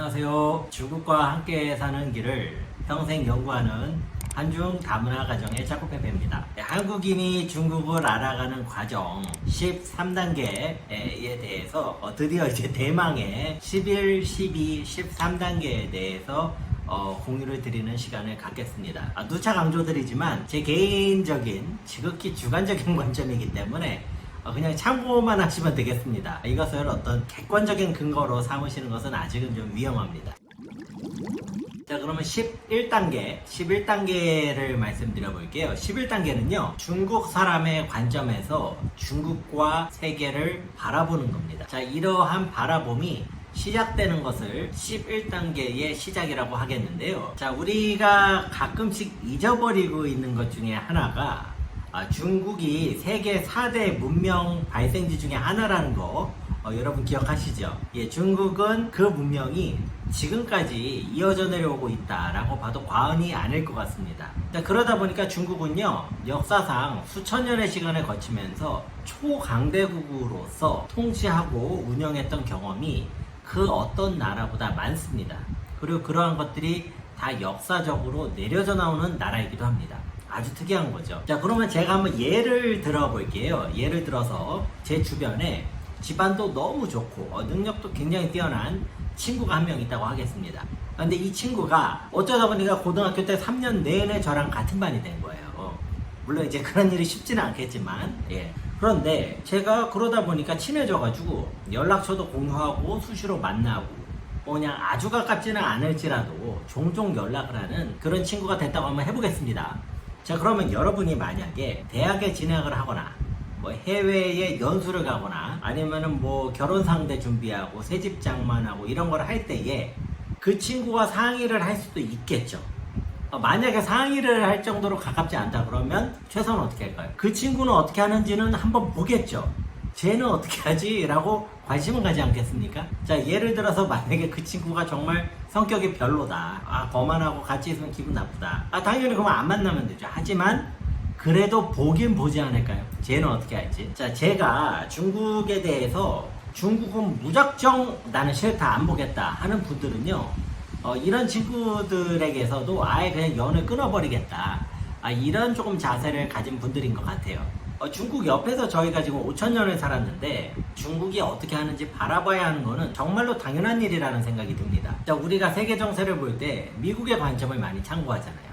안녕하세요. 중국과 함께 사는 길을 평생 연구하는 한중 다문화 가정의 자코페페입니다. 한국인이 중국을 알아가는 과정 13단계에 대해서 드디어 이제 대망의 11, 12, 13단계에 대해서 공유를 드리는 시간을 갖겠습니다. 누차 강조드리지만 제 개인적인 지극히 주관적인 관점이기 때문에 그냥 참고만 하시면 되겠습니다. 이것을 어떤 객관적인 근거로 삼으시는 것은 아직은 좀 위험합니다. 자, 그러면 11단계를 말씀드려 볼게요. 11단계는요, 중국 사람의 관점에서 중국과 세계를 바라보는 겁니다. 자, 이러한 바라봄이 시작되는 것을 11단계의 시작이라고 하겠는데요. 자, 우리가 가끔씩 잊어버리고 있는 것 중에 하나가 중국이 세계 4대 문명 발생지 중에 하나라는 거 여러분 기억하시죠? 예, 중국은 그 문명이 지금까지 이어져 내려오고 있다라고 봐도 과언이 아닐 것 같습니다. 그러다 보니까 중국은요, 역사상 수천 년의 시간을 거치면서 초강대국으로서 통치하고 운영했던 경험이 그 어떤 나라보다 많습니다. 그리고 그러한 것들이 다 역사적으로 내려져 나오는 나라이기도 합니다. 아주 특이한 거죠. 자, 그러면 제가 한번 예를 들어 볼게요. 예를 들어서 제 주변에 집안도 너무 좋고 능력도 굉장히 뛰어난 친구가 한 명 있다고 하겠습니다. 근데 이 친구가 어쩌다 보니까 고등학교 때 3년 내내 저랑 같은 반이 된 거예요. 물론 이제 그런 일이 쉽지는 않겠지만, 예. 그런데 제가 그러다 보니까 친해져가지고 연락처도 공유하고 수시로 만나고 그냥 아주 가깝지는 않을지라도 종종 연락을 하는 그런 친구가 됐다고 한번 해보겠습니다. 자, 그러면 여러분이 만약에 대학에 진학을 하거나 뭐 해외에 연수를 가거나 아니면은 뭐 결혼 상대 준비하고 새집 장만하고 이런 걸 할 때에 그 친구와 상의를 할 수도 있겠죠. 만약에 상의를 할 정도로 가깝지 않다 그러면 최소한 어떻게 할까요? 그 친구는 어떻게 하는지는 한번 보겠죠. 쟤는 어떻게 하지? 라고 관심은 가지 않겠습니까? 자, 예를 들어서 만약에 그 친구가 정말 성격이 별로다. 거만하고 같이 있으면 기분 나쁘다. 당연히 그러면 안 만나면 되죠. 하지만 그래도 보긴 보지 않을까요? 쟤는 어떻게 할지. 자, 제가 중국에 대해서 중국은 무작정 나는 싫다, 안 보겠다 하는 분들은요, 이런 친구들에게서도 아예 그냥 연을 끊어버리겠다. 이런 조금 자세를 가진 분들인 것 같아요. 중국 옆에서 저희가 지금 5,000년을 살았는데 중국이 어떻게 하는지 바라봐야 하는 거는 정말로 당연한 일이라는 생각이 듭니다. 자, 우리가 세계 정세를 볼 때 미국의 관점을 많이 참고하잖아요.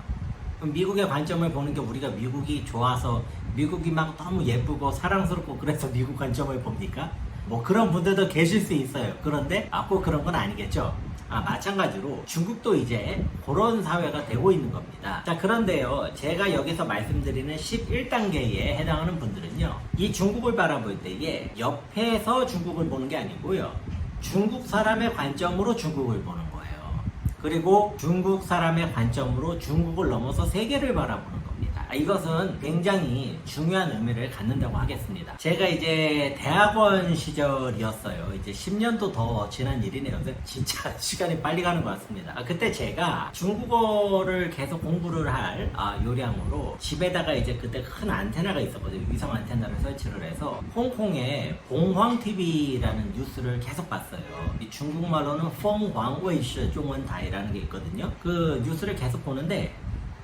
그럼 미국의 관점을 보는 게 우리가 미국이 좋아서 미국이 막 너무 예쁘고 사랑스럽고 그래서 미국 관점을 봅니까? 뭐 그런 분들도 계실 수 있어요. 그런데 꼭 그런 건 아니겠죠. 마찬가지로 중국도 이제 그런 사회가 되고 있는 겁니다. 자, 그런데요, 제가 여기서 말씀드리는 11단계에 해당하는 분들은요, 이 중국을 바라볼 때에 옆에서 중국을 보는 게 아니고요, 중국 사람의 관점으로 중국을 보는 거예요. 그리고 중국 사람의 관점으로 중국을 넘어서 세계를 바라보는 겁니다. 이것은 굉장히 중요한 의미를 갖는다고 하겠습니다. 제가 이제 대학원 시절이었어요. 이제 10년도 더 지난 일이네요. 진짜 시간이 빨리 가는 것 같습니다. 그때 제가 중국어를 계속 공부를 할 요량으로 집에다가 이제 그때 큰 안테나가 있었거든요. 위성 안테나를 설치를 해서 홍콩의 봉황TV라는 뉴스를 계속 봤어요. 이 중국말로는 펑황웨이시 중원다이라는 게 있거든요. 그 뉴스를 계속 보는데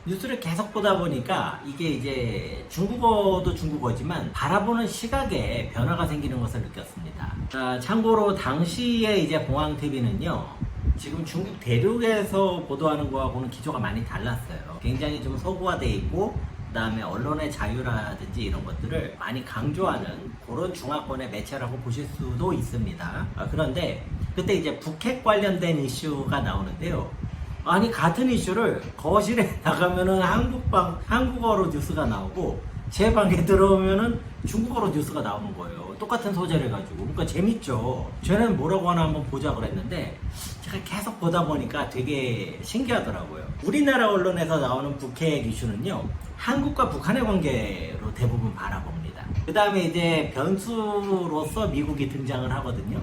뉴스를 계속 보다 보니까 이게 이제 중국어도 중국어지만 바라보는 시각에 변화가 생기는 것을 느꼈습니다. 참고로 당시에 이제 봉황TV는요, 지금 중국 대륙에서 보도하는 거하고는 기조가 많이 달랐어요. 굉장히 좀 서구화되어 있고, 그 다음에 언론의 자유라든지 이런 것들을 많이 강조하는 그런 중화권의 매체라고 보실 수도 있습니다. 그런데 그때 이제 북핵 관련된 이슈가 나오는데요. 아니, 같은 이슈를 거실에 나가면은 한국어로 뉴스가 나오고 제 방에 들어오면은 중국어로 뉴스가 나오는 거예요. 똑같은 소재를 가지고. 그러니까 재밌죠. 쟤는 뭐라고 하나 한번 보자 그랬는데 제가 계속 보다 보니까 되게 신기하더라고요. 우리나라 언론에서 나오는 북핵 이슈는요, 한국과 북한의 관계로 대부분 바라봅니다. 그 다음에 이제 변수로서 미국이 등장을 하거든요.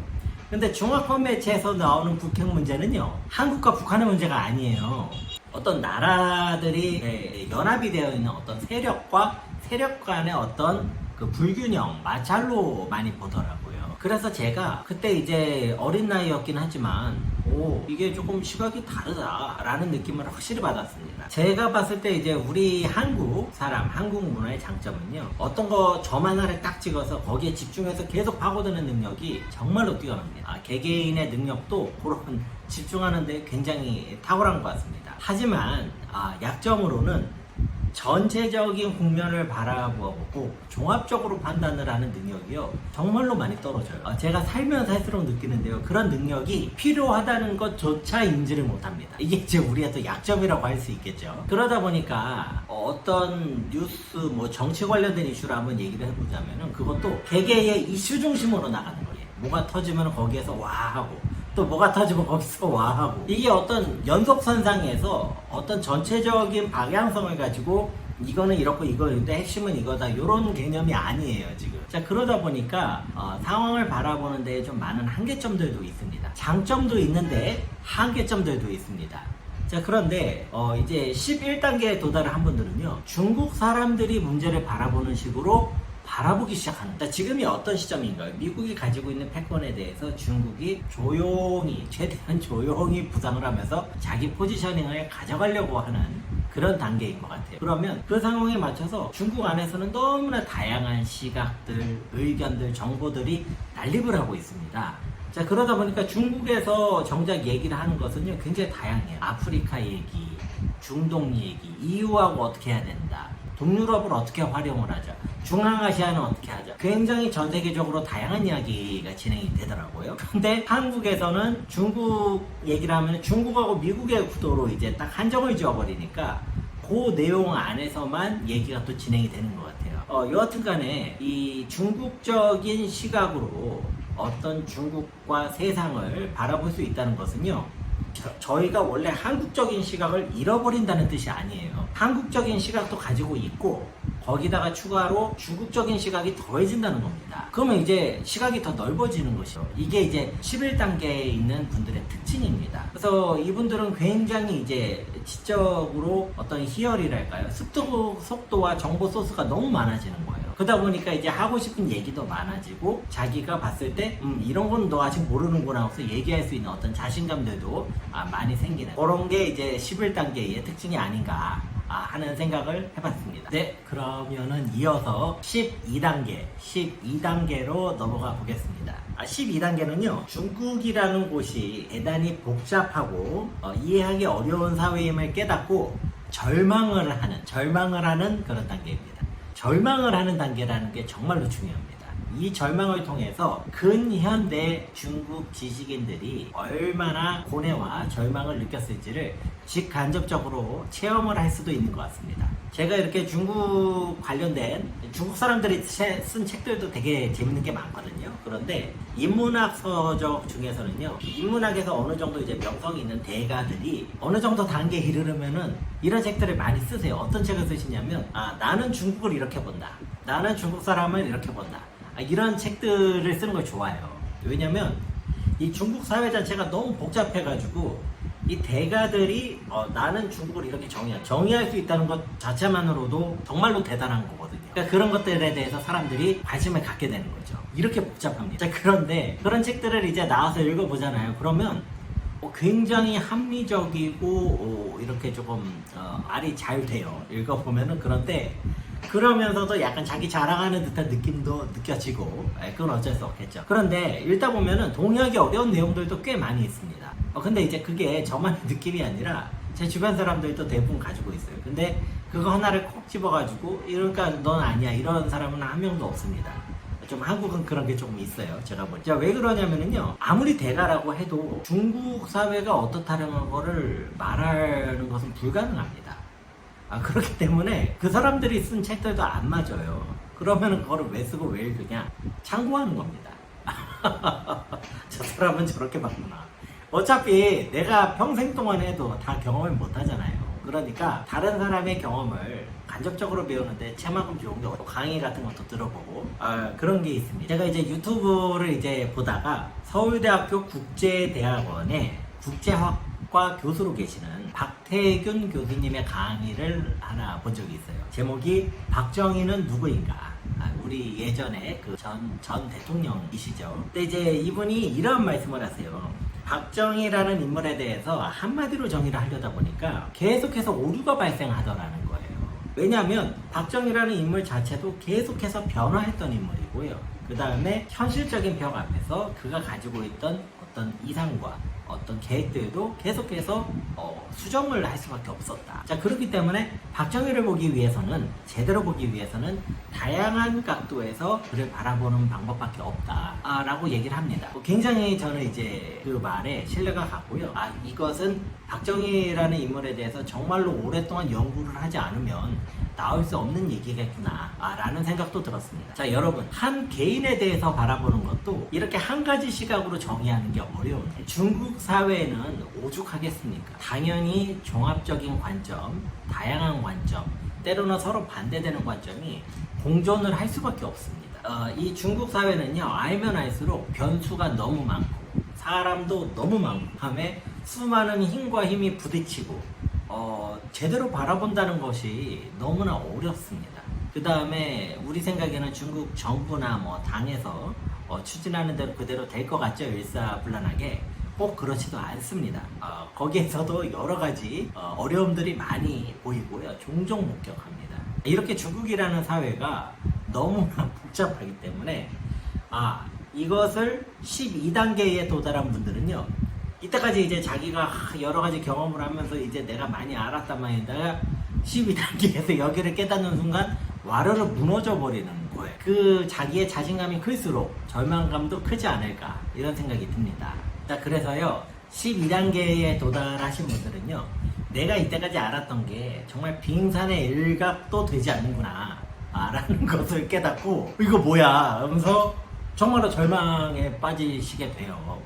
근데 중화권 매체에서 나오는 북핵 문제는요, 한국과 북한의 문제가 아니에요. 어떤 나라들이 연합이 되어 있는 어떤 세력과 세력 간의 어떤 그 불균형, 마찰로 많이 보더라고요. 그래서 제가 그때 이제 어린 나이였긴 하지만 오, 이게 조금 시각이 다르다라는 느낌을 확실히 받았습니다. 제가 봤을 때 이제 우리 한국 사람, 한국 문화의 장점은요, 어떤 거 점 하나를 딱 찍어서 거기에 집중해서 계속 파고드는 능력이 정말로 뛰어납니다. 개개인의 능력도 그런 집중하는 데 굉장히 탁월한 것 같습니다. 하지만 약점으로는 전체적인 국면을 바라보고 종합적으로 판단을 하는 능력이요, 정말로 많이 떨어져요. 제가 살면서 할수록 느끼는데요, 그런 능력이 필요하다는 것조차 인지를 못합니다. 이게 이제 우리의 또 약점이라고 할 수 있겠죠. 그러다 보니까 어떤 뉴스, 뭐 정치 관련된 이슈를 한번 얘기를 해보자면은 그것도 개개의 이슈 중심으로 나가는 거예요. 뭐가 터지면 거기에서 와 하고, 또 뭐가 터지면 거기서 와 하고, 이게 어떤 연속선상에서 어떤 전체적인 방향성을 가지고 이거는 이렇고 이거인데 핵심은 이거다, 이런 개념이 아니에요 지금. 자, 그러다 보니까 상황을 바라보는 데 좀 많은 한계점들도 있습니다. 장점도 있는데 한계점들도 있습니다. 자, 그런데 이제 11단계에 도달을 한 분들은요, 중국 사람들이 문제를 바라보는 식으로 바라보기 시작합니다. 지금이 어떤 시점인가요? 미국이 가지고 있는 패권에 대해서 중국이 조용히, 최대한 조용히 부상을 하면서 자기 포지셔닝을 가져가려고 하는 그런 단계인 것 같아요. 그러면 그 상황에 맞춰서 중국 안에서는 너무나 다양한 시각들, 의견들, 정보들이 난립을 하고 있습니다. 자, 그러다 보니까 중국에서 정작 얘기를 하는 것은요, 굉장히 다양해요. 아프리카 얘기, 중동 얘기, EU하고 어떻게 해야 된다, 동유럽을 어떻게 활용을 하자, 중앙아시아는 어떻게 하자, 굉장히 전 세계적으로 다양한 이야기가 진행이 되더라고요. 근데 한국에서는 중국 얘기를 하면 중국하고 미국의 구도로 이제 딱 한정을 지어버리니까 그 내용 안에서만 얘기가 또 진행이 되는 것 같아요. 여하튼 간에 이 중국적인 시각으로 어떤 중국과 세상을 바라볼 수 있다는 것은요, 저희가 원래 한국적인 시각을 잃어버린다는 뜻이 아니에요. 한국적인 시각도 가지고 있고 거기다가 추가로 중국적인 시각이 더해진다는 겁니다. 그러면 이제 시각이 더 넓어지는 것이죠. 이게 이제 11단계에 있는 분들의 특징입니다. 그래서 이분들은 굉장히 이제 지적으로 어떤 희열이랄까요, 습득 속도와 정보 소스가 너무 많아지는 거예요. 그러다 보니까 이제 하고 싶은 얘기도 많아지고, 자기가 봤을 때 이런 건 너 아직 모르는구나 하고서 얘기할 수 있는 어떤 자신감들도 많이 생기는 그런 게 이제 11단계의 특징이 아닌가 하는 생각을 해봤습니다. 네, 그러면은 이어서 12단계로 넘어가 보겠습니다. 12단계는요, 중국이라는 곳이 대단히 복잡하고 이해하기 어려운 사회임을 깨닫고 절망을 하는 그런 단계입니다. 절망을 하는 단계라는 게 정말로 중요합니다. 이 절망을 통해서 근현대 중국 지식인들이 얼마나 고뇌와 절망을 느꼈을지를 직간접적으로 체험을 할 수도 있는 것 같습니다. 제가 이렇게 중국 관련된 중국 사람들이 쓴 책들도 되게 재밌는 게 많거든요. 그런데 인문학 서적 중에서는요, 인문학에서 어느 정도 이제 명성이 있는 대가들이 어느 정도 단계에 이르르면은 이런 책들을 많이 쓰세요. 어떤 책을 쓰시냐면, 나는 중국을 이렇게 본다, 나는 중국 사람을 이렇게 본다, 이런 책들을 쓰는 걸 좋아해요. 왜냐면 이 중국 사회 자체가 너무 복잡해가지고 이 대가들이 나는 중국을 이렇게 정의할 수 있다는 것 자체만으로도 정말로 대단한 거거든요. 그러니까 그런 것들에 대해서 사람들이 관심을 갖게 되는 거죠. 이렇게 복잡합니다. 자, 그런데 그런 책들을 이제 나와서 읽어보잖아요. 그러면 굉장히 합리적이고 이렇게 조금 말이 잘 돼요. 읽어보면은. 그런데 그러면서도 약간 자기 자랑하는 듯한 느낌도 느껴지고, 그건 어쩔 수 없겠죠. 그런데 읽다 보면은 동의하기 어려운 내용들도 꽤 많이 있습니다. 근데 이제 그게 저만의 느낌이 아니라 제 주변 사람들도 대부분 가지고 있어요. 근데 그거 하나를 콕 집어가지고 이러니까 넌 아니야, 이런 사람은 한 명도 없습니다. 좀 한국은 그런 게 조금 있어요. 제가 보니까. 왜 그러냐면은요, 아무리 대가라고 해도 중국 사회가 어떻다는 거를 말하는 것은 불가능합니다. 그렇기 때문에 그 사람들이 쓴 책들도 안 맞아요. 그러면 그거를 왜 쓰고 왜 읽으냐? 참고하는 겁니다. 저 사람은 저렇게 봤구나. 어차피 내가 평생 동안 해도 다 경험을 못 하잖아요. 그러니까 다른 사람의 경험을 간접적으로 배우는데 제만큼 좋은 게 강의 같은 것도 들어보고 그런 게 있습니다. 제가 이제 유튜브를 이제 보다가 서울대학교 국제대학원의 국제학과 교수로 계시는 박태균 교수님의 강의를 하나 본 적이 있어요. 제목이 박정희는 누구인가? 우리 예전에 그 전 대통령이시죠. 근데 이제 이분이 이런 말씀을 하세요. 박정희라는 인물에 대해서 한마디로 정의를 하려다 보니까 계속해서 오류가 발생하더라는 거예요. 왜냐하면 박정희라는 인물 자체도 계속해서 변화했던 인물이고요. 그 다음에 현실적인 벽 앞에서 그가 가지고 있던 어떤 이상과 어떤 계획들도 계속해서 수정을 할 수밖에 없었다. 자, 그렇기 때문에 박정희를 보기 위해서는, 제대로 보기 위해서는 다양한 각도에서 그를 바라보는 방법밖에 없다 라고 얘기를 합니다. 굉장히 저는 이제 그 말에 신뢰가 갔고요. 이것은 박정희라는 인물에 대해서 정말로 오랫동안 연구를 하지 않으면 나올 수 없는 얘기겠구나 라는 생각도 들었습니다. 자, 여러분, 한 개인에 대해서 바라보는 것도 이렇게 한 가지 시각으로 정의하는 게 어려운데, 중국 사회는 오죽하겠습니까? 당연히 종합적인 관점, 다양한 관점, 때로는 서로 반대되는 관점이 공존을 할 수밖에 없습니다. 이 중국 사회는요, 알면 알수록 변수가 너무 많고 사람도 너무 많고 다음에 수많은 힘과 힘이 부딪히고 제대로 바라본다는 것이 너무나 어렵습니다. 그 다음에 우리 생각에는 중국 정부나 뭐 당에서 추진하는 대로 그대로 될 것 같죠? 일사불란하게. 꼭 그렇지도 않습니다. 거기에서도 여러 가지 어려움들이 많이 보이고요. 종종 목격합니다. 이렇게 중국이라는 사회가 너무나 복잡하기 때문에 이것을 12단계에 도달한 분들은요, 이때까지 이제 자기가 여러 가지 경험을 하면서 이제 내가 많이 알았단 말인데 12단계에서 여기를 깨닫는 순간 와르르 무너져 버리는 거예요. 그 자기의 자신감이 클수록 절망감도 크지 않을까 이런 생각이 듭니다. 자, 그래서요, 12단계에 도달하신 분들은요, 내가 이때까지 알았던 게 정말 빙산의 일각도 되지 않는구나 라는 것을 깨닫고 이거 뭐야 하면서 정말로 절망에 빠지시게 돼요.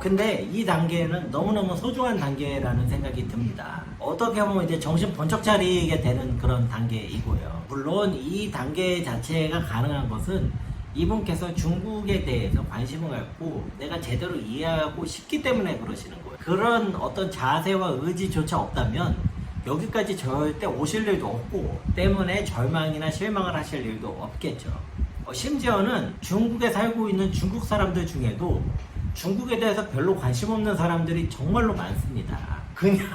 근데 이 단계는 너무너무 소중한 단계라는 생각이 듭니다. 어떻게 보면 이제 정신 번쩍 차리게 되는 그런 단계이고요. 물론 이 단계 자체가 가능한 것은 이분께서 중국에 대해서 관심을 갖고 내가 제대로 이해하고 싶기 때문에 그러시는 거예요. 그런 어떤 자세와 의지조차 없다면 여기까지 절대 오실 일도 없고, 때문에 절망이나 실망을 하실 일도 없겠죠. 심지어는 중국에 살고 있는 중국 사람들 중에도 중국에 대해서 별로 관심 없는 사람들이 정말로 많습니다. 그냥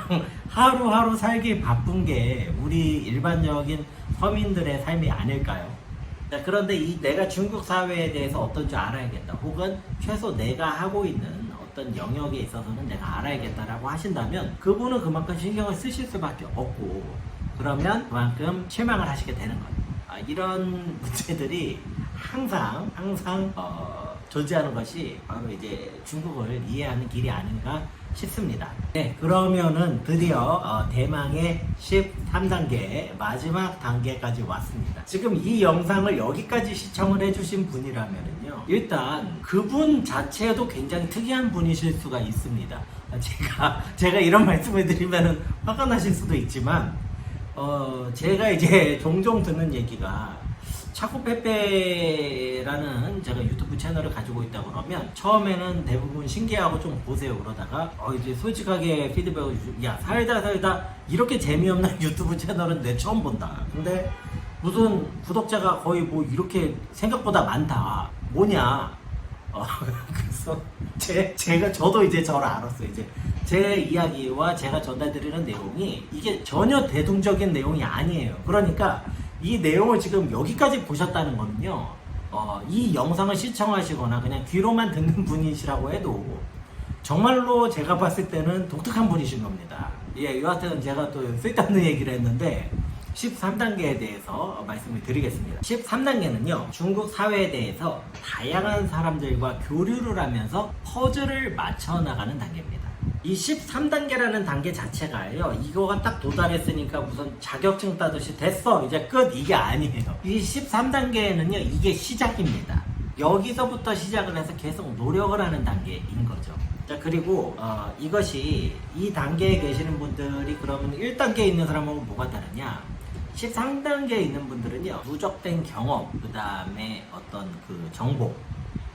하루하루 살기 바쁜 게 우리 일반적인 서민들의 삶이 아닐까요? 자, 그런데 내가 중국 사회에 대해서 어떤 줄 알아야겠다, 혹은 최소 내가 하고 있는 어떤 영역에 있어서는 내가 알아야겠다라고 하신다면 그분은 그만큼 신경을 쓰실 수밖에 없고, 그러면 그만큼 실망을 하시게 되는 거예요. 이런 문제들이 항상 존재하는 것이 바로 이제 중국을 이해하는 길이 아닌가 싶습니다. 네, 그러면은 드디어 대망의 13단계 마지막 단계까지 왔습니다. 지금 이 영상을 여기까지 시청을 해주신 분이라면요, 일단 그분 자체도 굉장히 특이한 분이실 수가 있습니다. 제가 이런 말씀을 드리면은 화가 나실 수도 있지만, 제가 이제 종종 듣는 얘기가, 차코페페라는 제가 유튜브 채널을 가지고 있다 그러면 처음에는 대부분 신기하고 좀 보세요 그러다가 이제 솔직하게 피드백을 주시고, 야, 살다 이렇게 재미없는 유튜브 채널은 내 처음 본다. 근데 무슨 구독자가 거의 뭐 이렇게 생각보다 많다, 뭐냐. 그래서 저도 이제 저를 알았어요. 이제 제 이야기와 제가 전달드리는 내용이 이게 전혀 대중적인 내용이 아니에요. 그러니까 이 내용을 지금 여기까지 보셨다는 거는요, 이 영상을 시청하시거나 그냥 귀로만 듣는 분이시라고 해도 정말로 제가 봤을 때는 독특한 분이신 겁니다. 예, 여하튼 제가 또 쓸데없는 얘기를 했는데 13단계에 대해서 말씀을 드리겠습니다. 13단계는요, 중국 사회에 대해서 다양한 사람들과 교류를 하면서 퍼즐을 맞춰 나가는 단계입니다. 이 13단계라는 단계 자체가요, 이거가 딱 도달했으니까 무슨 자격증 따듯이 됐어 이제 끝, 이게 아니에요. 이 13단계에는요, 이게 시작입니다. 여기서부터 시작을 해서 계속 노력을 하는 단계인 거죠. 자, 그리고 이것이 이 단계에 계시는 분들이 그러면 1단계에 있는 사람하고 뭐가 다르냐, 13단계에 있는 분들은요, 누적된 경험, 그 다음에 어떤 그 정보,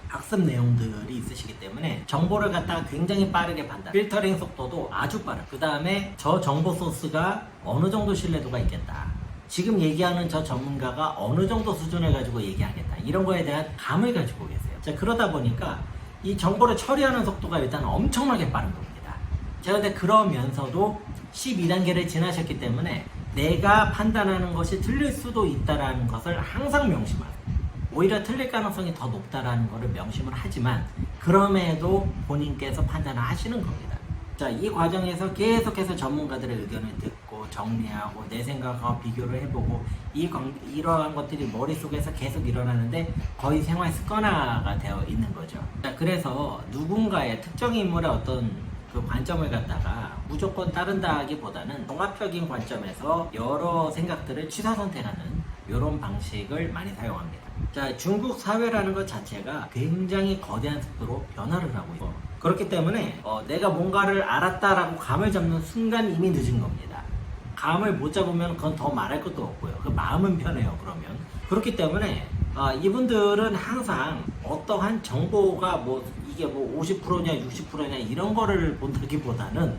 학습 내용들이 있으시기 때문에 정보를 갖다가 굉장히 빠르게 판단, 필터링 속도도 아주 빠르고, 그 다음에 저 정보 소스가 어느 정도 신뢰도가 있겠다, 지금 얘기하는 저 전문가가 어느 정도 수준을 가지고 얘기하겠다, 이런 거에 대한 감을 가지고 계세요. 자, 그러다 보니까 이 정보를 처리하는 속도가 일단 엄청나게 빠른 겁니다. 자, 근데 그러면서도 12단계를 지나셨기 때문에 내가 판단하는 것이 틀릴 수도 있다는 것을 항상 명심하세요. 오히려 틀릴 가능성이 더 높다라는 것을 명심을 하지만 그럼에도 본인께서 판단을 하시는 겁니다. 자, 이 과정에서 계속해서 전문가들의 의견을 듣고 정리하고 내 생각과 비교를 해보고 이러한 것들이 머릿속에서 계속 일어나는데 거의 생활 습관화가 되어 있는 거죠. 자, 그래서 누군가의 특정 인물의 어떤 그 관점을 갖다가 무조건 따른다 하기보다는 종합적인 관점에서 여러 생각들을 취사 선택하는 이런 방식을 많이 사용합니다. 자, 중국 사회라는 것 자체가 굉장히 거대한 속도로 변화를 하고 있고 그렇기 때문에 내가 뭔가를 알았다라고 감을 잡는 순간 이미 늦은 겁니다. 감을 못 잡으면 그건 더 말할 것도 없고요. 그 마음은 편해요. 그러면 그렇기 때문에 이분들은 항상 어떠한 정보가 이게 50%냐 60%냐 이런 거를 본다기보다는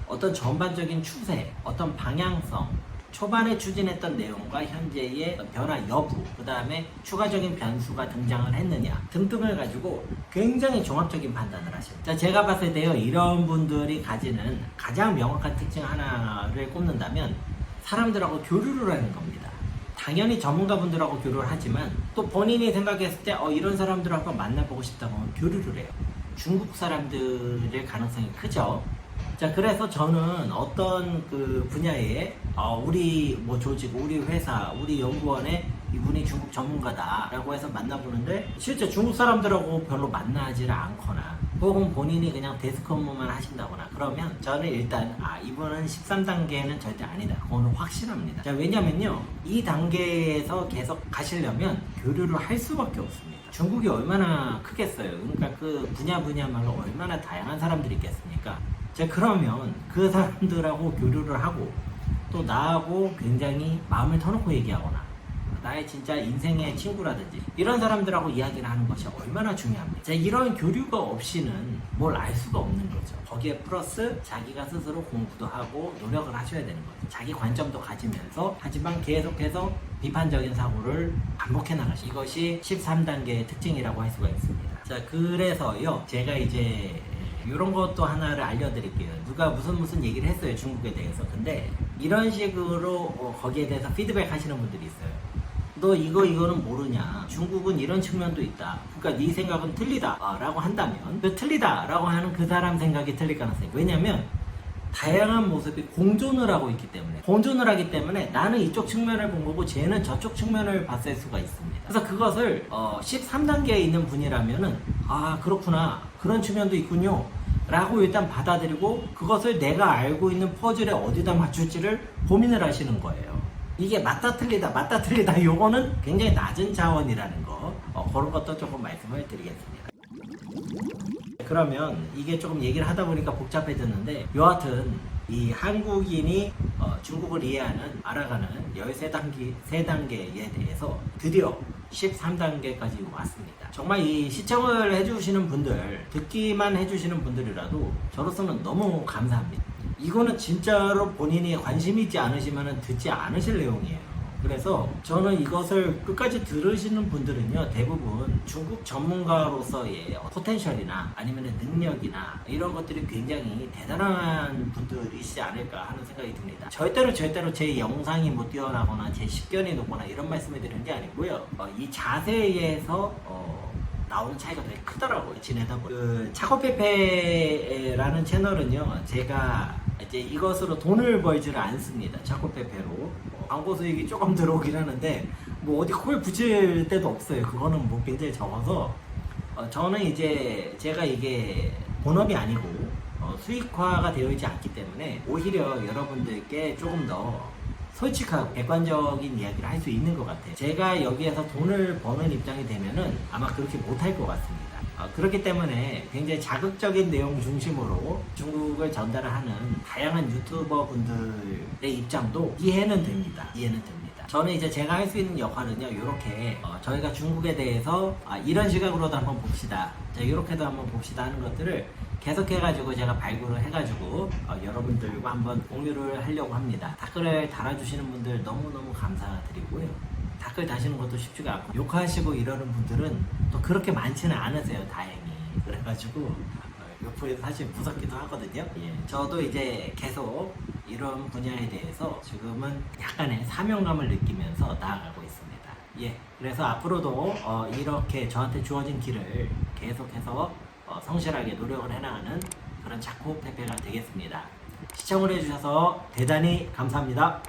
어떤 전반적인 추세, 어떤 방향성, 초반에 추진했던 내용과 현재의 변화 여부, 그 다음에 추가적인 변수가 등장을 했느냐 등등을 가지고 굉장히 종합적인 판단을 하셔요. 자, 제가 봤을 때요, 이런 분들이 가지는 가장 명확한 특징 하나를 꼽는다면 사람들하고 교류를 하는 겁니다. 당연히 전문가분들하고 교류를 하지만 또 본인이 생각했을 때 이런 사람들하고 만나보고 싶다고 하면 교류를 해요. 중국 사람들의 가능성이 크죠. 자, 그래서 저는 어떤 그 분야에 우리 조직, 우리 회사, 우리 연구원에 이분이 중국 전문가다라고 해서 만나보는데 실제 중국 사람들하고 별로 만나지를 않거나 혹은 본인이 그냥 데스크 업무만 하신다거나 그러면 저는 일단 이분은 13단계는 절대 아니다. 그거는 확실합니다. 자, 왜냐면요, 이 단계에서 계속 가시려면 교류를 할 수밖에 없습니다. 중국이 얼마나 크겠어요. 그러니까 그 분야말로 얼마나 다양한 사람들이 있겠습니까? 자, 그러면 그 사람들하고 교류를 하고 또 나하고 굉장히 마음을 터놓고 얘기하거나 나의 진짜 인생의 친구라든지 이런 사람들하고 이야기를 하는 것이 얼마나 중요합니다. 자, 이런 교류가 없이는 뭘 알 수가 없는 거죠. 거기에 플러스 자기가 스스로 공부도 하고 노력을 하셔야 되는 거죠. 자기 관점도 가지면서 하지만 계속해서 비판적인 사고를 반복해 나가시. 이것이 13단계의 특징이라고 할 수가 있습니다. 자, 그래서요, 제가 이제 이런 것도 하나를 알려드릴게요. 누가 무슨 얘기를 했어요, 중국에 대해서. 근데 이런 식으로 거기에 대해서 피드백 하시는 분들이 있어요. 너 이거는 모르냐, 중국은 이런 측면도 있다, 그러니까 네 생각은 틀리다 라고 한다면 그 틀리다 라고 하는 그 사람 생각이 틀릴 가능성이, 왜냐면 다양한 모습이 공존을 하고 있기 때문에, 공존을 하기 때문에 나는 이쪽 측면을 본 거고 쟤는 저쪽 측면을 봤을 수가 있습니다. 그래서 그것을 13단계에 있는 분이라면은 그렇구나, 그런 측면도 있군요 라고 일단 받아들이고 그것을 내가 알고 있는 퍼즐에 어디다 맞출지를 고민을 하시는 거예요. 이게 맞다 틀리다 요거는 굉장히 낮은 차원이라는 거, 그런 것도 조금 말씀을 드리겠습니다. 그러면 이게 조금 얘기를 하다 보니까 복잡해졌는데, 여하튼 이 한국인이 중국을 이해하는, 알아가는 13단계에 대해서 드디어 13단계까지 왔습니다. 정말 이 시청을 해주시는 분들, 듣기만 해주시는 분들이라도 저로서는 너무 감사합니다. 이거는 진짜로 본인이 관심 있지 않으시면 듣지 않으실 내용이에요. 그래서 저는 이것을 끝까지 들으시는 분들은요, 대부분 중국 전문가로서의 포텐셜이나 아니면 능력이나 이런 것들이 굉장히 대단한 분들이시지 않을까 하는 생각이 듭니다. 절대로 제 영상이 뭐 뛰어나거나 제 식견이 높거나 이런 말씀을 드리는 게 아니고요, 이 자세에서 나오는 차이가 되게 크더라고요, 지내다 보니. 그 차코페페라는 채널은요, 제가 이제 이것으로 돈을 벌지를 않습니다. 차코페페로 광고 수익이 조금 들어오긴 하는데 뭐 어디 코에 붙일 데도 없어요. 그거는 뭐 굉장히 적어서 저는 이제 제가 이게 본업이 아니고 수익화가 되어 있지 않기 때문에 오히려 여러분들께 조금 더 솔직하고 객관적인 이야기를 할 수 있는 것 같아요. 제가 여기에서 돈을 버는 입장이 되면은 아마 그렇게 못할 것 같습니다. 그렇기 때문에 굉장히 자극적인 내용 중심으로 중국을 전달을 하는 다양한 유튜버 분들의 입장도 이해는 됩니다. 저는 이제 제가 할 수 있는 역할은요, 이렇게 저희가 중국에 대해서 이런 시각으로도 한번 봅시다, 자, 이렇게도 한번 봅시다 하는 것들을 계속해가지고 제가 발굴을 해가지고 여러분들과 한번 공유를 하려고 합니다. 댓글을 달아주시는 분들 너무너무 감사드리고요. 댓글 다시는 것도 쉽지가 않고 욕하시고 이러는 분들은 또 그렇게 많지는 않으세요, 다행히. 그래가지고 해가지고 옆에서 사실 무섭기도 하거든요. 예, 저도 이제 계속 이런 분야에 대해서 지금은 약간의 사명감을 느끼면서 나아가고 있습니다. 예, 그래서 앞으로도 이렇게 저한테 주어진 길을 계속해서 성실하게 노력을 해나가는 그런 작곡 대표가 되겠습니다. 시청을 해주셔서 대단히 감사합니다.